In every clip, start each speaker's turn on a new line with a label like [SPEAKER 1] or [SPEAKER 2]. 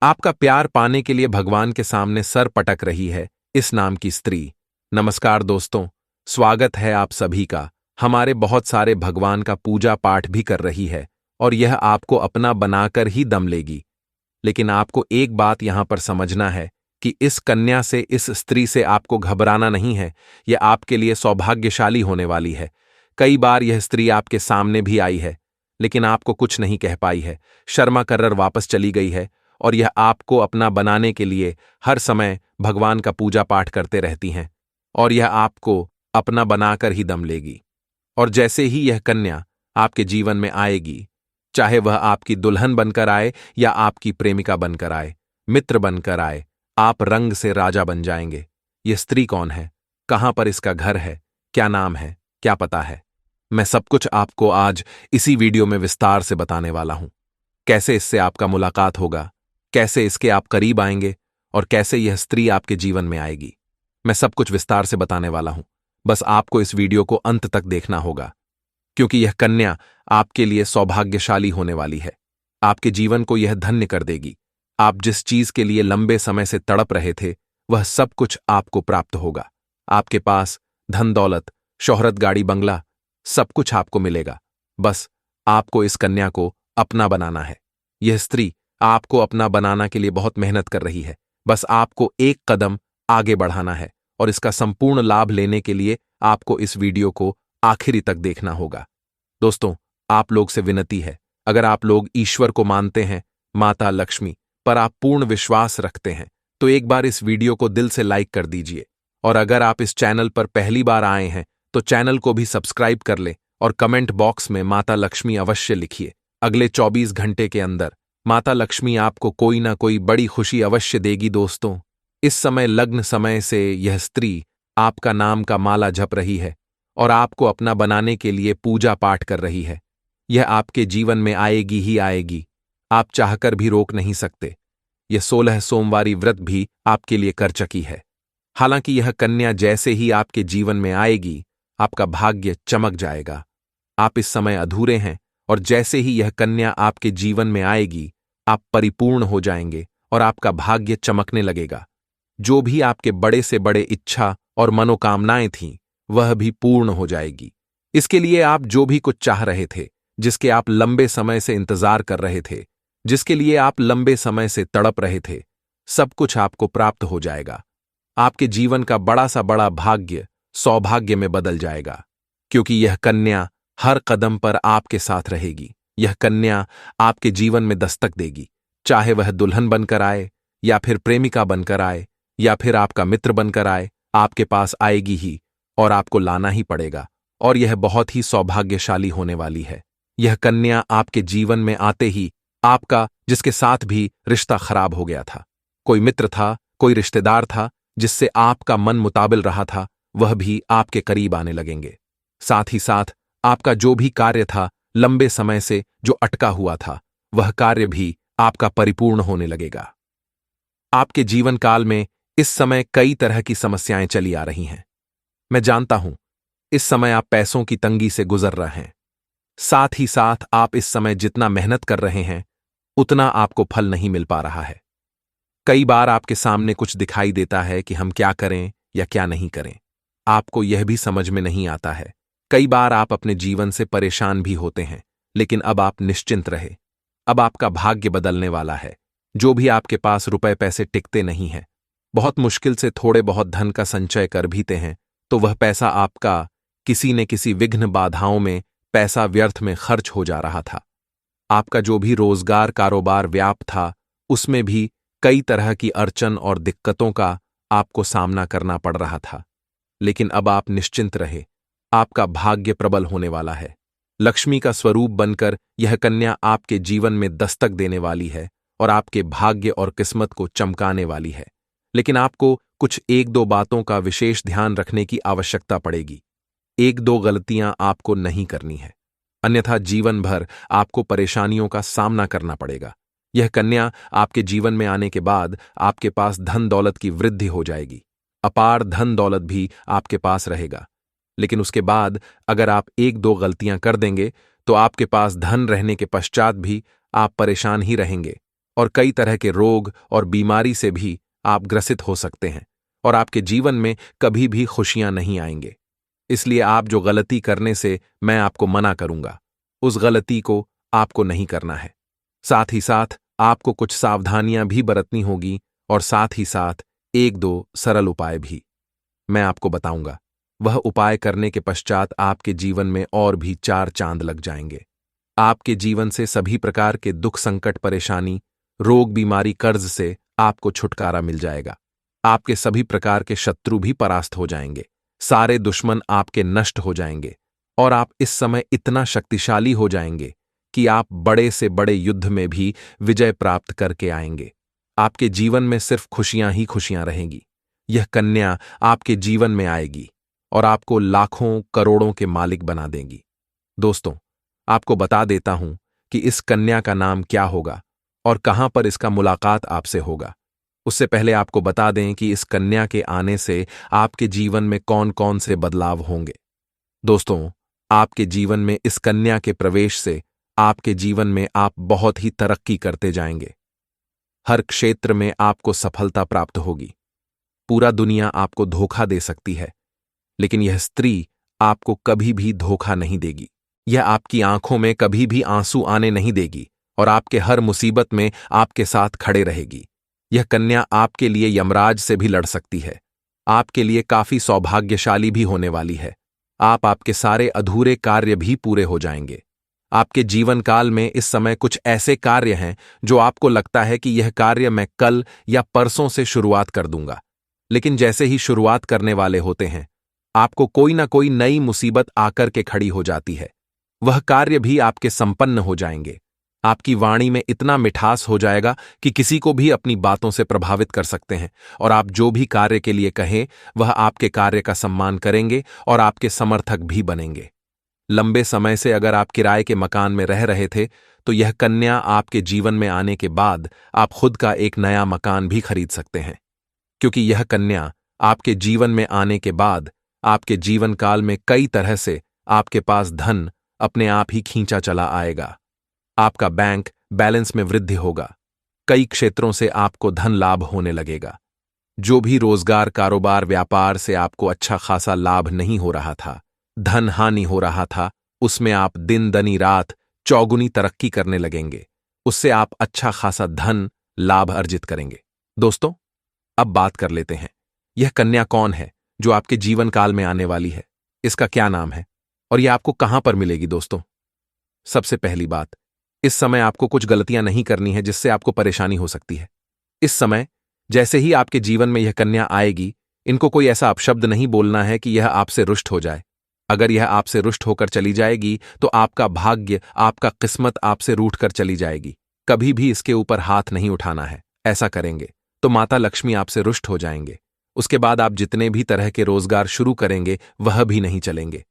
[SPEAKER 1] आपका प्यार पाने के लिए भगवान के सामने सर पटक रही है इस नाम की स्त्री। नमस्कार दोस्तों, स्वागत है आप सभी का। हमारे बहुत सारे भगवान का पूजा पाठ भी कर रही है और यह आपको अपना बनाकर ही दम लेगी। लेकिन आपको एक बात यहां पर समझना है कि इस कन्या से, इस स्त्री से आपको घबराना नहीं है। यह आपके लिए सौभाग्यशाली होने वाली है। कई बार यह स्त्री आपके सामने भी आई है, लेकिन आपको कुछ नहीं कह पाई है, शर्मा कर वापस चली गई है और यह आपको अपना बनाने के लिए हर समय भगवान का पूजा पाठ करते रहती हैं और यह आपको अपना बनाकर ही दम लेगी। और जैसे ही यह कन्या आपके जीवन में आएगी, चाहे वह आपकी दुल्हन बनकर आए या आपकी प्रेमिका बनकर आए, मित्र बनकर आए, आप रंग से राजा बन जाएंगे। यह स्त्री कौन है, कहां पर इसका घर है, क्या नाम है, क्या पता है, मैं सब कुछ आपको आज इसी वीडियो में विस्तार से बताने वाला हूं। कैसे इससे आपका मुलाकात होगा, कैसे इसके आप करीब आएंगे और कैसे यह स्त्री आपके जीवन में आएगी, मैं सब कुछ विस्तार से बताने वाला हूं। बस आपको इस वीडियो को अंत तक देखना होगा, क्योंकि यह कन्या आपके लिए सौभाग्यशाली होने वाली है। आपके जीवन को यह धन्य कर देगी। आप जिस चीज के लिए लंबे समय से तड़प रहे थे, वह सब कुछ आपको प्राप्त होगा। आपके पास धन दौलत, शोहरत, गाड़ी, बंगला, सब कुछ आपको मिलेगा। बस आपको इस कन्या को अपना बनाना है। यह स्त्री आपको अपना बनाना के लिए बहुत मेहनत कर रही है। बस आपको एक कदम आगे बढ़ाना है और इसका संपूर्ण लाभ लेने के लिए आपको इस वीडियो को आखिरी तक देखना होगा। दोस्तों, आप लोग से विनती है, अगर आप लोग ईश्वर को मानते हैं, माता लक्ष्मी पर आप पूर्ण विश्वास रखते हैं, तो एक बार इस वीडियो को दिल से लाइक कर दीजिए। और अगर आप इस चैनल पर पहली बार आए हैं तो चैनल को भी सब्सक्राइब कर लें और कमेंट बॉक्स में माता लक्ष्मी अवश्य लिखिए। अगले 24 घंटे के अंदर माता लक्ष्मी आपको कोई ना कोई बड़ी खुशी अवश्य देगी। दोस्तों, इस समय लग्न समय से यह स्त्री आपका नाम का माला जप रही है और आपको अपना बनाने के लिए पूजा पाठ कर रही है। यह आपके जीवन में आएगी ही आएगी, आप चाहकर भी रोक नहीं सकते। यह 16 सोमवारी व्रत भी आपके लिए कर चुकी है। हालांकि यह कन्या जैसे ही आपके जीवन में आएगी, आपका भाग्य चमक जाएगा। आप इस समय अधूरे हैं और जैसे ही यह कन्या आपके जीवन में आएगी, आप परिपूर्ण हो जाएंगे और आपका भाग्य चमकने लगेगा। जो भी आपके बड़े से बड़े इच्छा और मनोकामनाएं थीं, वह भी पूर्ण हो जाएगी। इसके लिए आप जो भी कुछ चाह रहे थे, जिसके आप लंबे समय से इंतजार कर रहे थे, जिसके लिए आप लंबे समय से तड़प रहे थे, सब कुछ आपको प्राप्त हो जाएगा। आपके जीवन का बड़ा सा बड़ा भाग्य सौभाग्य में बदल जाएगा, क्योंकि यह कन्या हर कदम पर आपके साथ रहेगी। यह कन्या आपके जीवन में दस्तक देगी, चाहे वह दुल्हन बनकर आए या फिर प्रेमिका बनकर आए या फिर आपका मित्र बनकर आए, आपके पास आएगी ही और आपको लाना ही पड़ेगा। और यह बहुत ही सौभाग्यशाली होने वाली है। यह कन्या आपके जीवन में आते ही आपका, जिसके साथ भी रिश्ता खराब हो गया था, कोई मित्र था, कोई रिश्तेदार था जिससे आपका मन मुताबिल रहा था, वह भी आपके करीब आने लगेंगे। साथ ही साथ आपका जो भी कार्य था, लंबे समय से जो अटका हुआ था, वह कार्य भी आपका परिपूर्ण होने लगेगा। आपके जीवन काल में इस समय कई तरह की समस्याएं चली आ रही हैं। मैं जानता हूं, इस समय आप पैसों की तंगी से गुजर रहे हैं। साथ ही साथ आप इस समय जितना मेहनत कर रहे हैं, उतना आपको फल नहीं मिल पा रहा है। कई बार आपके सामने कुछ दिखाई देता है कि हम क्या करें या क्या नहीं करें। आपको यह भी समझ में नहीं आता है। कई बार आप अपने जीवन से परेशान भी होते हैं, लेकिन अब आप निश्चिंत रहे। अब आपका भाग्य बदलने वाला है। जो भी आपके पास रुपए पैसे टिकते नहीं हैं, बहुत मुश्किल से थोड़े बहुत धन का संचय कर भीते हैं, तो वह पैसा आपका किसी न किसी विघ्न बाधाओं में, पैसा व्यर्थ में खर्च हो जा रहा था। आपका जो भी रोजगार कारोबार व्याप था, उसमें भी कई तरह की अड़चन और दिक्कतों का आपको सामना करना पड़ रहा था। लेकिन अब आप निश्चिंत रहे, आपका भाग्य प्रबल होने वाला है। लक्ष्मी का स्वरूप बनकर यह कन्या आपके जीवन में दस्तक देने वाली है और आपके भाग्य और किस्मत को चमकाने वाली है। लेकिन आपको कुछ एक दो बातों का विशेष ध्यान रखने की आवश्यकता पड़ेगी। एक दो गलतियां आपको नहीं करनी है, अन्यथा जीवन भर आपको परेशानियों का सामना करना पड़ेगा। यह कन्या आपके जीवन में आने के बाद आपके पास धन दौलत की वृद्धि हो जाएगी। अपार धन दौलत भी आपके पास रहेगा। लेकिन उसके बाद अगर आप एक दो गलतियां कर देंगे, तो आपके पास धन रहने के पश्चात भी आप परेशान ही रहेंगे और कई तरह के रोग और बीमारी से भी आप ग्रसित हो सकते हैं और आपके जीवन में कभी भी खुशियां नहीं आएंगे। इसलिए आप जो गलती करने से मैं आपको मना करूंगा, उस गलती को आपको नहीं करना है। साथ ही साथ आपको कुछ सावधानियां भी बरतनी होगी और साथ ही साथ एक दो सरल उपाय भी मैं आपको बताऊंगा। वह उपाय करने के पश्चात आपके जीवन में और भी चार चांद लग जाएंगे। आपके जीवन से सभी प्रकार के दुख, संकट, परेशानी, रोग, बीमारी, कर्ज से आपको छुटकारा मिल जाएगा। आपके सभी प्रकार के शत्रु भी परास्त हो जाएंगे, सारे दुश्मन आपके नष्ट हो जाएंगे और आप इस समय इतना शक्तिशाली हो जाएंगे कि आप बड़े से बड़े युद्ध में भी विजय प्राप्त करके आएंगे। आपके जीवन में सिर्फ खुशियां ही खुशियां रहेंगी। यह कन्या आपके जीवन में आएगी और आपको लाखों करोड़ों के मालिक बना देगी। दोस्तों, आपको बता देता हूं कि इस कन्या का नाम क्या होगा और कहां पर इसका मुलाकात आपसे होगा। उससे पहले आपको बता दें कि इस कन्या के आने से आपके जीवन में कौन कौन से बदलाव होंगे। दोस्तों, आपके जीवन में इस कन्या के प्रवेश से आपके जीवन में आप बहुत ही तरक्की करते जाएंगे। हर क्षेत्र में आपको सफलता प्राप्त होगी। पूरा दुनिया आपको धोखा दे सकती है, लेकिन यह स्त्री आपको कभी भी धोखा नहीं देगी। यह आपकी आंखों में कभी भी आंसू आने नहीं देगी और आपके हर मुसीबत में आपके साथ खड़े रहेगी। यह कन्या आपके लिए यमराज से भी लड़ सकती है। आपके लिए काफी सौभाग्यशाली भी होने वाली है। आपके सारे अधूरे कार्य भी पूरे हो जाएंगे। आपके जीवन काल में इस समय कुछ ऐसे कार्य हैं जो आपको लगता है कि यह कार्य मैं कल या परसों से शुरुआत कर दूंगा, लेकिन जैसे ही शुरुआत करने वाले होते हैं, आपको कोई ना कोई नई मुसीबत आकर के खड़ी हो जाती है। वह कार्य भी आपके संपन्न हो जाएंगे। आपकी वाणी में इतना मिठास हो जाएगा कि किसी को भी अपनी बातों से प्रभावित कर सकते हैं और आप जो भी कार्य के लिए कहें, वह आपके कार्य का सम्मान करेंगे और आपके समर्थक भी बनेंगे। लंबे समय से अगर आप किराए के मकान में रह रहे थे, तो यह कन्या आपके जीवन में आने के बाद आप खुद का एक नया मकान भी खरीद सकते हैं, क्योंकि यह कन्या आपके जीवन में आने के बाद आपके जीवन काल में कई तरह से आपके पास धन अपने आप ही खींचा चला आएगा। आपका बैंक बैलेंस में वृद्धि होगा। कई क्षेत्रों से आपको धन लाभ होने लगेगा। जो भी रोजगार, कारोबार, व्यापार से आपको अच्छा खासा लाभ नहीं हो रहा था, धन हानि हो रहा था, उसमें आप दिन दनी रात चौगुनी तरक्की करने लगेंगे। उससे आप अच्छा खासा धन लाभ अर्जित करेंगे। दोस्तों, अब बात कर लेते हैं, यह कन्या कौन है जो आपके जीवन काल में आने वाली है, इसका क्या नाम है और यह आपको कहां पर मिलेगी। दोस्तों, सबसे पहली बात, इस समय आपको कुछ गलतियां नहीं करनी है जिससे आपको परेशानी हो सकती है। इस समय जैसे ही आपके जीवन में यह कन्या आएगी, इनको कोई ऐसा अपशब्द नहीं बोलना है कि यह आपसे रुष्ट हो जाए। अगर यह आपसे रुष्ट होकर चली जाएगी तो आपका भाग्य, आपका किस्मत आपसे रूठ कर चली जाएगी। कभी भी इसके ऊपर हाथ नहीं उठाना है। ऐसा करेंगे तो माता लक्ष्मी आपसे रुष्ट हो जाएंगे। उसके बाद आप जितने भी तरह के रोजगार शुरू करेंगे वह भी नहीं चलेंगे।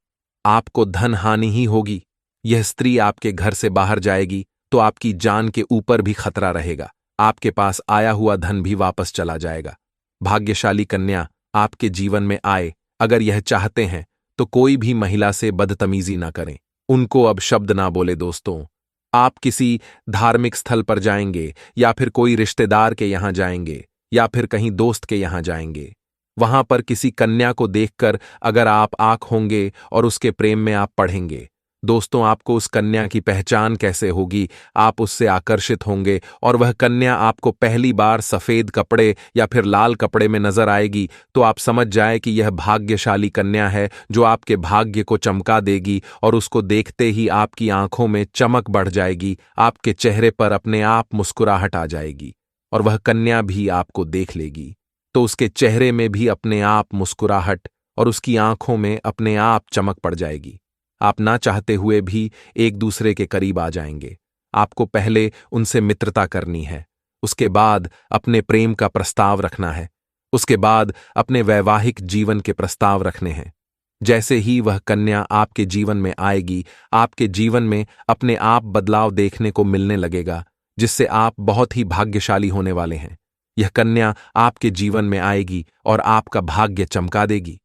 [SPEAKER 1] आपको धन हानि ही होगी। यह स्त्री आपके घर से बाहर जाएगी तो आपकी जान के ऊपर भी खतरा रहेगा। आपके पास आया हुआ धन भी वापस चला जाएगा। भाग्यशाली कन्या आपके जीवन में आए, अगर यह चाहते हैं तो कोई भी महिला से बदतमीजी ना करें, उनको अब शब्द ना बोले। दोस्तों, आप किसी धार्मिक स्थल पर जाएंगे या फिर कोई रिश्तेदार के यहां जाएंगे या फिर कहीं दोस्त के यहां जाएंगे, वहां पर किसी कन्या को देखकर अगर आप आंख होंगे और उसके प्रेम में आप पढ़ेंगे, दोस्तों, आपको उस कन्या की पहचान कैसे होगी? आप उससे आकर्षित होंगे और वह कन्या आपको पहली बार सफेद कपड़े या फिर लाल कपड़े में नजर आएगी तो आप समझ जाए कि यह भाग्यशाली कन्या है जो आपके भाग्य को चमका देगी और उसको देखते ही आपकी आंखों में चमक बढ़ जाएगी। आपके चेहरे पर अपने आप मुस्कुराहट आ जाएगी और वह कन्या भी आपको देख लेगी तो उसके चेहरे में भी अपने आप मुस्कुराहट और उसकी आंखों में अपने आप चमक पड़ जाएगी। आप ना चाहते हुए भी एक दूसरे के करीब आ जाएंगे। आपको पहले उनसे मित्रता करनी है, उसके बाद अपने प्रेम का प्रस्ताव रखना है, उसके बाद अपने वैवाहिक जीवन के प्रस्ताव रखने हैं। जैसे ही वह कन्या आपके जीवन में आएगी, आपके जीवन में अपने आप बदलाव देखने को मिलने लगेगा, जिससे आप बहुत ही भाग्यशाली होने वाले हैं। यह कन्या आपके जीवन में आएगी और आपका भाग्य चमका देगी।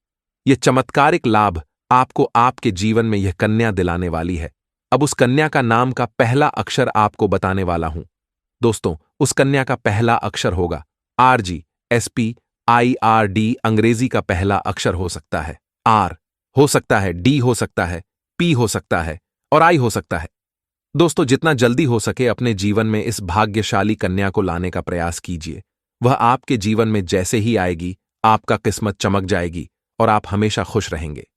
[SPEAKER 1] यह चमत्कारिक लाभ आपको आपके जीवन में यह कन्या दिलाने वाली है। अब उस कन्या का नाम का पहला अक्षर आपको बताने वाला हूं। दोस्तों, उस कन्या का पहला अक्षर होगा RGSPIRD। अंग्रेजी का पहला अक्षर हो सकता है R, हो सकता है D, हो सकता है P, हो सकता है और I हो सकता है। दोस्तों, जितना जल्दी हो सके अपने जीवन में इस भाग्यशाली कन्या को लाने का प्रयास कीजिए। वह आपके जीवन में जैसे ही आएगी, आपका किस्मत चमक जाएगी और आप हमेशा खुश रहेंगे।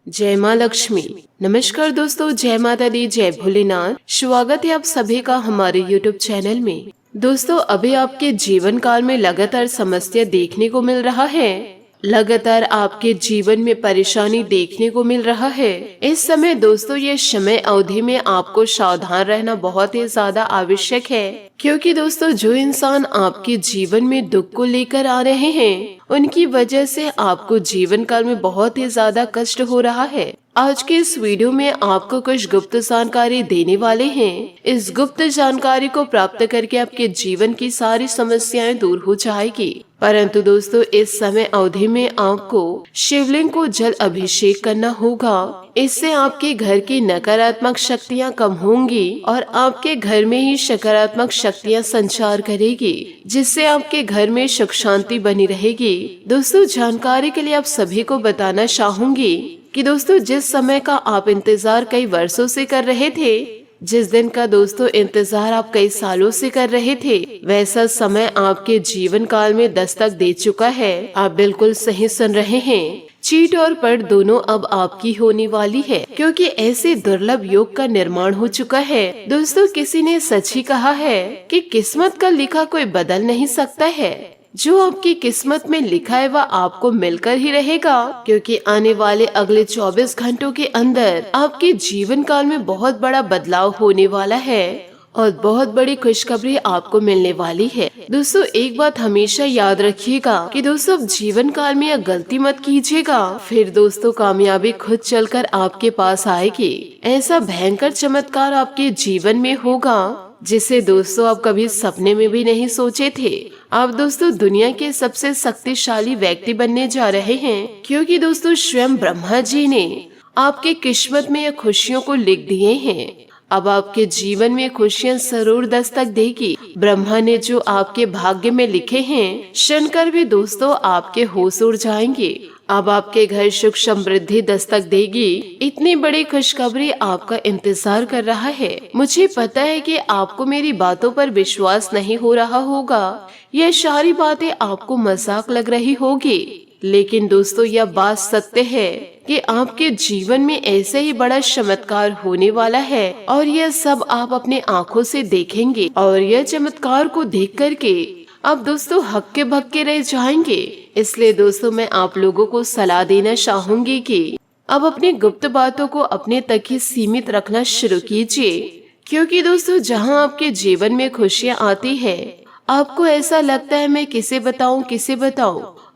[SPEAKER 2] जय माँ लक्ष्मी। नमस्कार दोस्तों, जय माता दी, जय भोलेनाथ। स्वागत है आप सभी का हमारे YouTube चैनल में। दोस्तों, अभी आपके जीवन काल में लगातार समस्या देखने को मिल रहा है, लगातार आपके जीवन में परेशानी देखने को मिल रहा है। इस समय दोस्तों, ये समय अवधि में आपको सावधान रहना बहुत ही ज्यादा आवश्यक है, क्योंकि दोस्तों जो इंसान आपके जीवन में दुख को लेकर आ रहे हैं, उनकी वजह से आपको जीवन काल में बहुत ही ज्यादा कष्ट हो रहा है। आज के इस वीडियो में आपको कुछ गुप्त जानकारी देने वाले हैं। इस गुप्त जानकारी को प्राप्त करके आपके जीवन की सारी समस्याएं दूर हो जाएगी। परंतु दोस्तों, इस समय अवधि में आपको शिवलिंग को जल अभिषेक करना होगा। इससे आपके घर की नकारात्मक शक्तियां कम होंगी और आपके घर में ही सकारात्मक शक्तियां संचार करेगी, जिससे आपके घर में सुख शांति बनी रहेगी। दोस्तों, जानकारी के लिए आप सभी को बताना चाहूंगी कि दोस्तों, जिस समय का आप इंतजार कई वर्षों से कर रहे थे, जिस दिन का दोस्तों इंतजार आप कई सालों से कर रहे थे, वैसा समय आपके जीवन काल में दस्तक दे चुका है। आप बिल्कुल सही सुन रहे हैं। चीट और पट दोनों अब आपकी होने वाली है, क्योंकि ऐसे दुर्लभ योग का निर्माण हो चुका है। दोस्तों, किसी ने सच ही कहा है कि किस्मत का लिखा कोई बदल नहीं सकता है। जो आपकी किस्मत में लिखा है वह आपको मिलकर ही रहेगा, क्योंकि आने वाले अगले 24 घंटों के अंदर आपके जीवन काल में बहुत बड़ा बदलाव होने वाला है और बहुत बड़ी खुशखबरी आपको मिलने वाली है। दोस्तों, एक बात हमेशा याद रखिएगा कि दोस्तों जीवन काल में यह गलती मत कीजिएगा, फिर दोस्तों कामयाबी खुद चलकर आपके पास आएगी। ऐसा भयंकर चमत्कार आपके जीवन में होगा जिसे दोस्तों आप कभी सपने में भी नहीं सोचे थे। आप दोस्तों दुनिया के सबसे शक्तिशाली व्यक्ति बनने जा रहे हैं, क्योंकि दोस्तों स्वयं ब्रह्मा जी ने आपके किस्मत में ये खुशियों को लिख दिए हैं। अब आपके जीवन में खुशियां जरूर दस्तक देगी। ब्रह्मा ने जो आपके भाग्य में लिखे हैं, सुनकर भी दोस्तों आपके होश उड़ जाएंगे। अब आपके घर सुख समृद्धि दस्तक देगी। इतनी बड़ी खुशखबरी आपका इंतजार कर रहा है। मुझे पता है कि आपको मेरी बातों पर विश्वास नहीं हो रहा होगा, यह सारी बातें आपको मजाक लग रही होगी, लेकिन दोस्तों यह बात सत्य है कि आपके जीवन में ऐसे ही बड़ा चमत्कार होने वाला है और यह सब आप अपने आँखों से देखेंगे और यह चमत्कार को देख करके आप दोस्तों हक्के बक्के रह जाएंगे। इसलिए दोस्तों मैं आप लोगों को सलाह देना चाहूंगी कि अब अपनी गुप्त बातों को अपने तक ही सीमित रखना शुरू कीजिए, क्योंकि दोस्तों जहां आपके जीवन में खुशियां आती है, आपको ऐसा लगता है मैं किसे बताऊं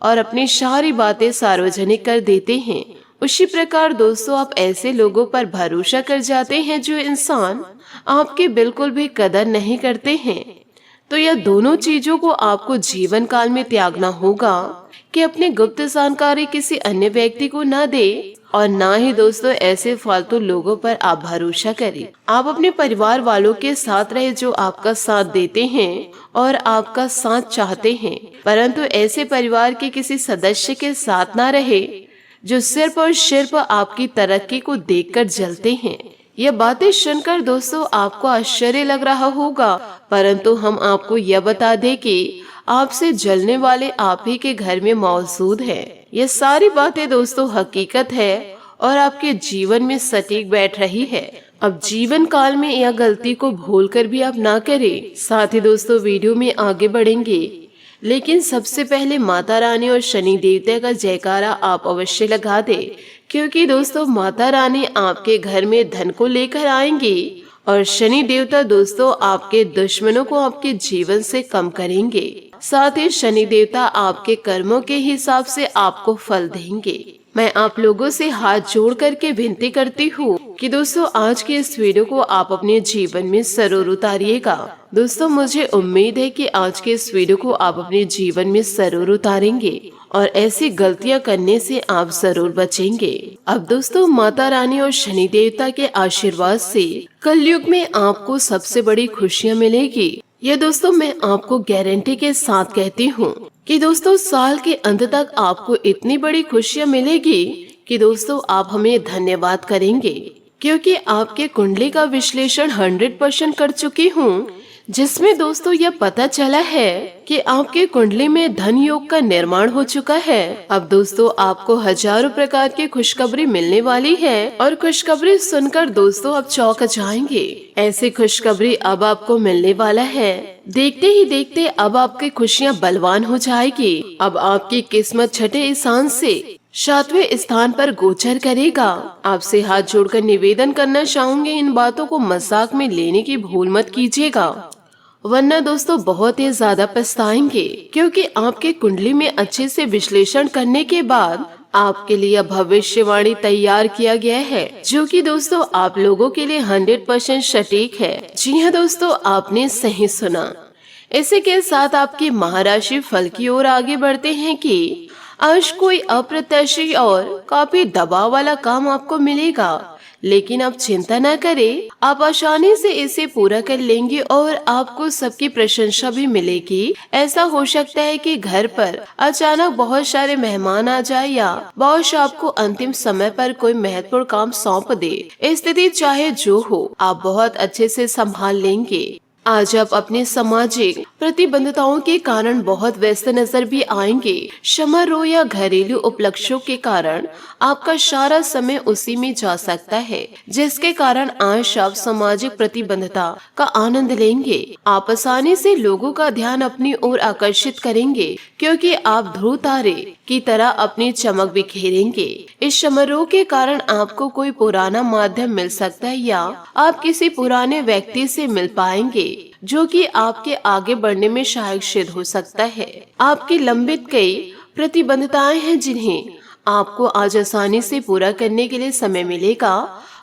[SPEAKER 2] और अपनी सारी बातें सार्वजनिक कर देते हैं। उसी प्रकार दोस्तों आप ऐसे लोगों पर भरोसा कर जाते हैं जो इंसान आपके बिल्कुल भी कदर नहीं करते हैं। तो यह दोनों चीजों को आपको जीवन काल में त्यागना होगा कि अपनी गुप्त जानकारी किसी अन्य व्यक्ति को न दे और ना ही दोस्तों ऐसे फालतू लोगों पर आप भरोसा करें। आप अपने परिवार वालों के साथ रहे जो आपका साथ देते हैं और आपका साथ चाहते हैं, परंतु ऐसे परिवार के किसी सदस्य के साथ ना रहे जो सिर्फ और सिर्फ आपकी तरक्की को देखकर जलते हैं। यह बातें सुनकर दोस्तों आपको आश्चर्य लग रहा होगा, परंतु हम आपको यह बता दें कि आपसे जलने वाले आप ही के घर में मौजूद है। ये सारी बातें दोस्तों हकीकत है और आपके जीवन में सटीक बैठ रही है। अब जीवन काल में यह गलती को भूलकर भी आप ना करें। साथ ही दोस्तों वीडियो में आगे बढ़ेंगे, लेकिन सबसे पहले माता रानी और शनि देवता का जयकारा आप अवश्य लगा दें, क्योंकि दोस्तों माता रानी आपके घर में धन को लेकर आएंगी और शनि देवता दोस्तों आपके दुश्मनों को आपके जीवन से कम करेंगे। साथ ही शनि देवता आपके कर्मों के हिसाब से आपको फल देंगे। मैं आप लोगों से हाथ जोड़ करके विनती करती हूँ कि दोस्तों आज के इस वीडियो को आप अपने जीवन में जरूर उतारिएगा। दोस्तों मुझे उम्मीद है कि आज के इस वीडियो को आप अपने जीवन में जरूर उतारेंगे और ऐसी गलतियां करने से आप जरूर बचेंगे। अब दोस्तों माता रानी और शनि देवता के आशीर्वाद से कलयुग में आपको सबसे बड़ी खुशियां मिलेगी। यह दोस्तों मैं आपको गारंटी के साथ कहती हूँ कि दोस्तों साल के अंत तक आपको इतनी बड़ी खुशियाँ मिलेगी कि दोस्तों आप हमें धन्यवाद करेंगे, क्योंकि आपके कुंडली का विश्लेषण 100% कर चुकी हूँ, जिसमें दोस्तों यह पता चला है कि आपके कुंडली में धन योग का निर्माण हो चुका है। अब दोस्तों आपको हजारों प्रकार की खुशखबरी मिलने वाली है और खुशखबरी सुनकर दोस्तों आप चौंक जाएंगे। ऐसी खुशखबरी अब आपको मिलने वाला है, देखते ही देखते अब आपकी खुशियाँ बलवान हो जाएगी। अब आपकी किस्मत छठे स्थान से 7वें स्थान पर गोचर करेगा। आपसे हाथ जोड़कर निवेदन करना चाहूंगे, इन बातों को मजाक में लेने की भूल मत कीजिएगा, वरना दोस्तों बहुत ही ज्यादा पछताएंगे, क्योंकि आपके कुंडली में अच्छे से विश्लेषण करने के बाद आपके लिए भविष्यवाणी तैयार किया गया है, जो कि दोस्तों आप लोगों के लिए 100% सटीक है। जी हाँ दोस्तों, आपने सही सुना। इसी के साथ आपकी महाराशि फल की ओर आगे बढ़ते हैं कि आज कोई अप्रत्याशित और काफी दबाव वाला काम आपको मिलेगा, लेकिन आप चिंता न करें, आप आसानी से इसे पूरा कर लेंगे और आपको सबकी प्रशंसा भी मिलेगी। ऐसा हो सकता है कि घर पर अचानक बहुत सारे मेहमान आ जाए या बॉस आपको अंतिम समय पर कोई महत्वपूर्ण काम सौंप दे। स्थिति चाहे जो हो, आप बहुत अच्छे से संभाल लेंगे। आज आप अपने सामाजिक प्रतिबद्धताओं के कारण बहुत व्यस्त नजर भी आएंगे। समारोह या घरेलू उपलक्ष्यों के कारण आपका सारा समय उसी में जा सकता है, जिसके कारण आज आप सामाजिक प्रतिबद्धता का आनंद लेंगे। आप आसानी से लोगों का ध्यान अपनी ओर आकर्षित करेंगे, क्योंकि आप ध्रुव तारे की तरह अपनी चमक बिखेरेंगे। इस समारोह के कारण आपको कोई पुराना माध्यम मिल सकता है या आप किसी पुराने व्यक्ति से मिल पाएंगे, जो कि आपके आगे बढ़ने में सहायक सिद्ध हो सकता है। आपकी लंबित कई प्रतिबद्धताएं हैं, जिन्हें आपको आज आसानी से पूरा करने के लिए समय मिलेगा।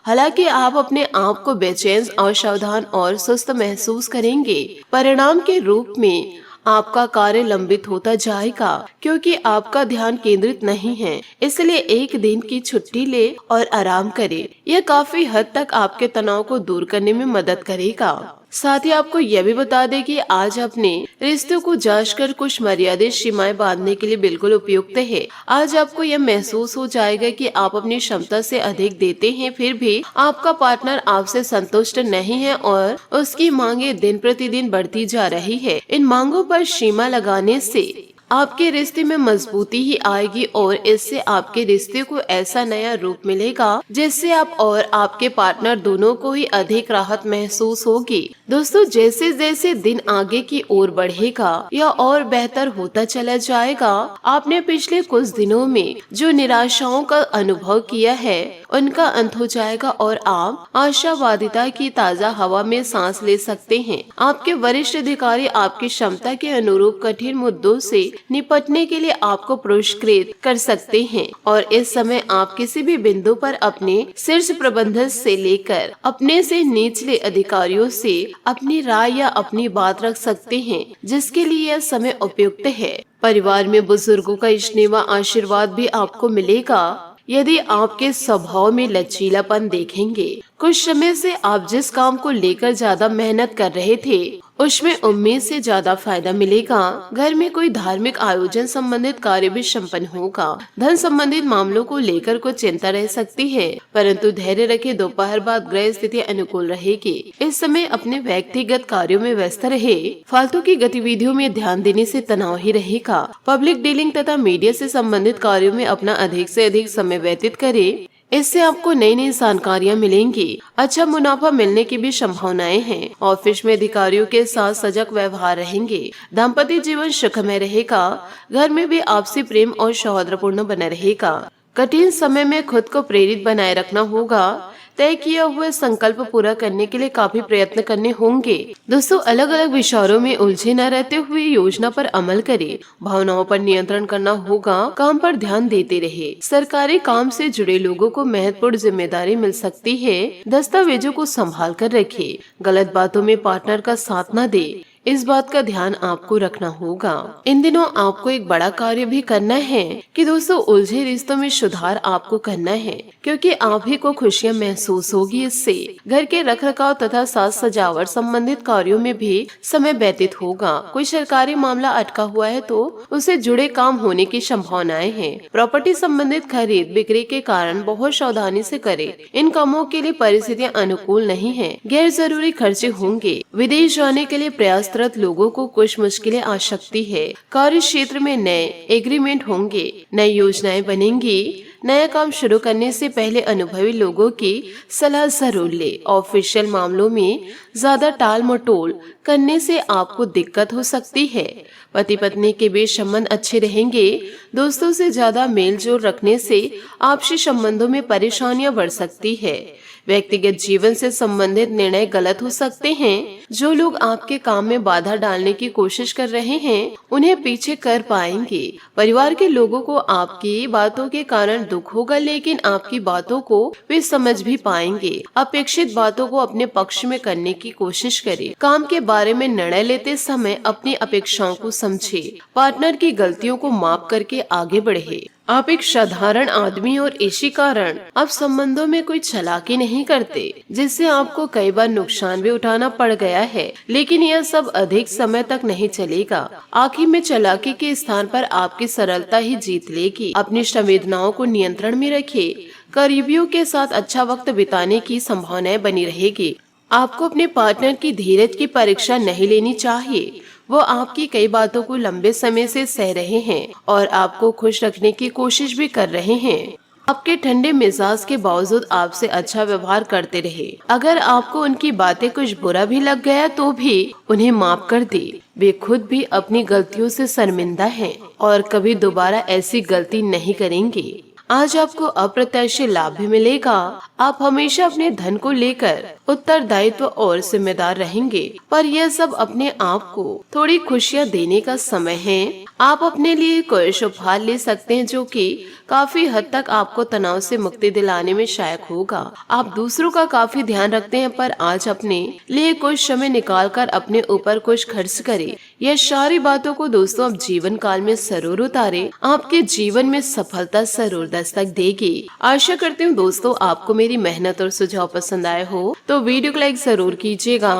[SPEAKER 2] हालांकि आप अपने आप को बेचैन, असावधान और सुस्त महसूस करेंगे। परिणाम के रूप में आपका कार्य लंबित होता जाएगा, क्योंकि आपका ध्यान केंद्रित नहीं है। इसलिए एक दिन की छुट्टी ले और आराम करें। यह काफी हद तक आपके तनाव को दूर करने में मदद करेगा। साथ ही आपको यह भी बता दें कि आज अपने रिश्तों को जांच कर कुछ मर्यादित सीमाएं बांधने के लिए बिल्कुल उपयुक्त है। आज आपको यह महसूस हो जाएगा कि आप अपनी क्षमता से अधिक देते हैं, फिर भी आपका पार्टनर आपसे संतुष्ट नहीं है और उसकी मांगे दिन प्रतिदिन बढ़ती जा रही है। इन मांगों पर सीमा लगाने से आपके रिश्ते में मजबूती ही आएगी और इससे आपके रिश्ते को ऐसा नया रूप मिलेगा, जिससे आप और आपके पार्टनर दोनों को ही अधिक राहत महसूस होगी। दोस्तों, जैसे जैसे दिन आगे की ओर बढ़ेगा यह और बेहतर होता चला जाएगा। आपने पिछले कुछ दिनों में जो निराशाओं का अनुभव किया है, उनका अंत हो जाएगा और आप आशावादिता की ताज़ा हवा में सांस ले सकते हैं। आपके वरिष्ठ अधिकारी आपकी क्षमता के अनुरूप कठिन मुद्दों से निपटने के लिए आपको पुरस्कृत कर सकते हैं और इस समय आप किसी भी बिंदु पर अपने शीर्ष प्रबंधक से लेकर अपने से निचले अधिकारियों से अपनी राय या अपनी बात रख सकते हैं, जिसके लिए यह समय उपयुक्त है। परिवार में बुजुर्गों का स्नेह व आशीर्वाद भी आपको मिलेगा। यदि आपके स्वभाव में लचीलापन देखेंगे, कुछ समय से आप जिस काम को लेकर ज्यादा मेहनत कर रहे थे, उसमें उम्मीद से ज्यादा फायदा मिलेगा। घर में कोई धार्मिक आयोजन संबंधित कार्य भी संपन्न होगा। धन संबंधित मामलों को लेकर कुछ चिंता रह सकती है, परंतु धैर्य रखे। दोपहर बाद ग्रह स्थिति अनुकूल रहेगी। इस समय अपने व्यक्तिगत कार्यों में व्यस्त रहे। फालतू की गतिविधियों में ध्यान देने से तनाव ही रहेगा। पब्लिक डीलिंग तथा मीडिया से संबंधित कार्यों में अपना अधिक से अधिक समय व्यतीत करें। इससे आपको नई नई जानकारियाँ मिलेंगी। अच्छा मुनाफा मिलने की भी संभावनाएं हैं। ऑफिस में अधिकारियों के साथ सजग व्यवहार रहेंगे। दाम्पत्य जीवन सुखमय रहेगा। घर में भी आपसी प्रेम और सौहार्दपूर्ण बना रहेगा। कठिन समय में खुद को प्रेरित बनाए रखना होगा। तय किए हुए संकल्प पूरा करने के लिए काफी प्रयत्न करने होंगे। दोस्तों, अलग अलग विचारों में उलझे न रहते हुए योजना पर अमल करें। भावनाओं पर नियंत्रण करना होगा। काम पर ध्यान देते रहे। सरकारी काम से जुड़े लोगों को महत्वपूर्ण जिम्मेदारी मिल सकती है। दस्तावेजों को संभाल कर रखें। गलत बातों में पार्टनर का साथ न दे। इस बात का ध्यान आपको रखना होगा। इन दिनों आपको एक बड़ा कार्य भी करना है कि दोस्तों उलझे रिश्तों में सुधार आपको करना है, क्योंकि आप ही को खुशियाँ महसूस होगी। इससे घर के रखरखाव तथा साज सजावट संबंधित कार्यों में भी समय व्यतीत होगा। कोई सरकारी मामला अटका हुआ है तो उससे जुड़े काम होने की संभावनाएं हैं। प्रॉपर्टी संबंधित खरीद बिक्री के कारण बहुत सावधानी से करें। इन कामों के लिए परिस्थितियां अनुकूल नहीं है। गैर जरूरी खर्चे होंगे। विदेश जाने के लिए प्रयासरत लोगों को कुछ मुश्किलें आ सकती है। कार्य क्षेत्र में नए एग्रीमेंट होंगे, नई योजनाएं बनेंगी। नया काम शुरू करने से पहले अनुभवी लोगों की सलाह जरूर ले। ऑफिशियल मामलों में ज्यादा टाल मटोल करने से आपको दिक्कत हो सकती है। पति पत्नी के बीच संबंध अच्छे रहेंगे। दोस्तों से ज्यादा मेल जोल रखने से आपसी संबंधों में परेशानियां बढ़ सकती है। व्यक्तिगत जीवन से संबंधित निर्णय गलत हो सकते हैं। जो लोग आपके काम में बाधा डालने की कोशिश कर रहे हैं उन्हें पीछे कर पाएंगे। परिवार के लोगों को आपकी बातों के कारण दुख होगा, लेकिन आपकी बातों को वे समझ भी पाएंगे। अपेक्षित बातों को अपने पक्ष में करने की कोशिश करें। काम के बारे में निर्णय लेते समय अपनी अपेक्षाओं को समझे। पार्टनर की गलतियों को माफ करके आगे बढ़े। आप एक साधारण आदमी और इसी कारण आप संबंधों में कोई चालाकी नहीं करते, जिससे आपको कई बार नुकसान भी उठाना पड़ गया है। लेकिन यह सब अधिक समय तक नहीं चलेगा। आखिर में चालाकी के स्थान पर आपकी सरलता ही जीत लेगी। अपनी संवेदनाओं को नियंत्रण में रखिए। करीबियों के साथ अच्छा वक्त बिताने की संभावनाएं बनी रहेगी। आपको अपने पार्टनर की धीरज की परीक्षा नहीं लेनी चाहिए। वो आपकी कई बातों को लंबे समय से सह रहे हैं और आपको खुश रखने की कोशिश भी कर रहे हैं। आपके ठंडे मिजाज के बावजूद आपसे अच्छा व्यवहार करते रहे। अगर आपको उनकी बातें कुछ बुरा भी लग गया तो भी उन्हें माफ कर दे। वे खुद भी अपनी गलतियों से शर्मिंदा हैं और कभी दोबारा ऐसी गलती नहीं करेंगे। आज आपको अप्रत्याशित लाभ भी मिलेगा। आप हमेशा अपने धन को लेकर उत्तरदायित्व और जिम्मेदार रहेंगे, पर यह सब अपने आप को थोड़ी खुशियाँ देने का समय है। आप अपने लिए कुछ उपहार ले सकते हैं जो कि काफी हद तक आपको तनाव से मुक्ति दिलाने में सहायक होगा। आप दूसरों का काफी ध्यान रखते हैं, पर आज अपने लिए कुछ समय निकालकर अपने ऊपर कुछ खर्च करें। यह सारी बातों को दोस्तों आप जीवन काल में जरूर उतारे। आपके जीवन में सफलता जरूर दस्तक देगी। आशा करती हूँ दोस्तों आपको मेरी मेहनत और सुझाव पसंद आए हो तो वीडियो को लाइक जरूर कीजिएगा,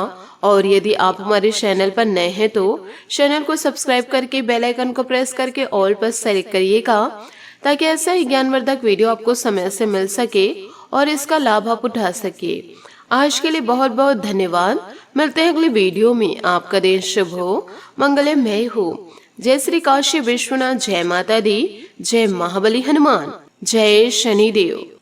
[SPEAKER 2] और यदि आप हमारे चैनल पर नए हैं तो चैनल को सब्सक्राइब करके बेल आइकन को प्रेस करके ऑल पर सेलेक्ट करिएगा, ताकि ऐसा ही ज्ञानवर्धक वीडियो आपको समय से मिल सके और इसका लाभ आप उठा सके। आज के लिए बहुत बहुत धन्यवाद। मिलते हैं अगले वीडियो में। आपका दिन शुभ हो, मंगलमय हो। जय श्री काशी विश्वनाथ, जय माता दी, जय महाबली हनुमान, जय शनिदेव।